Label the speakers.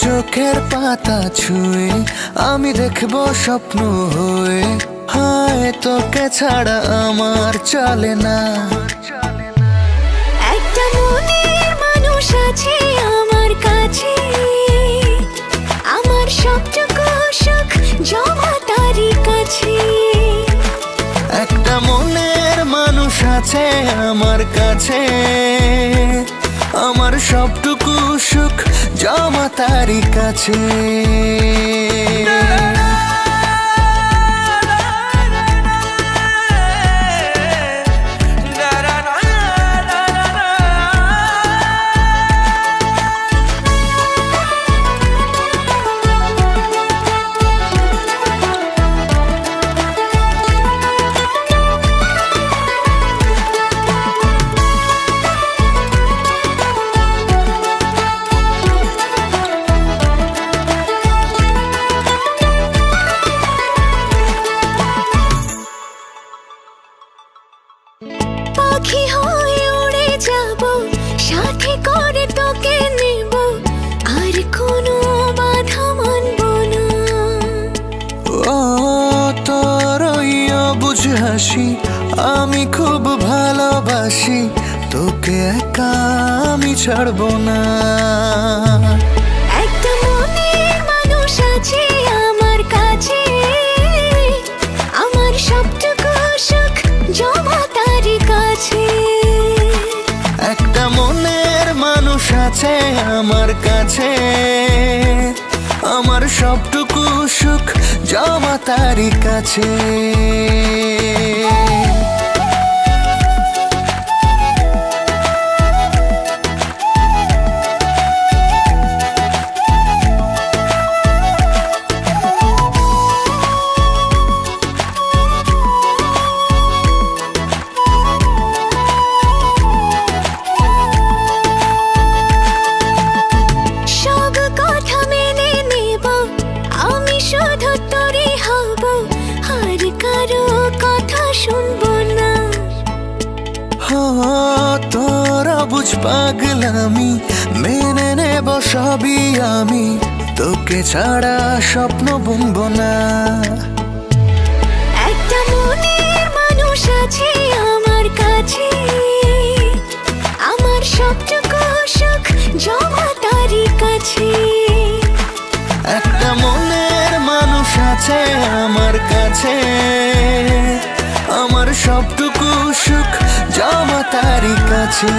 Speaker 1: চোখের পাতা ছুঁয়ে আমি দেখবো স্বপ্ন হয়ে, হায় তোকে ছাড়া আমার চলে না।
Speaker 2: একটা মনের মানুষ আছে আমার কাছে, আমার সবটুকু সুখ জমা তারই কাছে।
Speaker 1: একটা মনের মানুষ আছে আমার কাছে, আমার সবটুকু সুখ জমা তারই কাছে।
Speaker 2: পাখি হয়ে উড়ে যাব, সাথে করে তোকে নেব, আর কোনো বাধা মানব না।
Speaker 1: ও তোর বুঝ হাসি আমি খুব ভালোবাসি, তোকে একা আমি ছাড়বো না।
Speaker 2: একটা মনের মানুষ আছে আমার কাছে, আমার সবটুকু সুখ জমা তারই কাছে।
Speaker 1: একটা মনের মানুষ আছে আমার কাছে, আমার সবটুকু সুখ জমা তারই কাছে।
Speaker 2: শুধু তোরই হব, আর কারো কথা শুনবো না।
Speaker 1: তোরা বুঝ পাগলামি মেনে নেব সবই আমি, তোকে ছাড়া স্বপ্ন বুনবো না।
Speaker 2: একটা মনের মানুষ আছে আমার কাছে, আমার সবটুকু সুখ জমা তারই কাছে।
Speaker 1: একটা মনের মানুষ আছে আমার কাছে, আমার সবটুকু সুখ জমা তারই কাছে।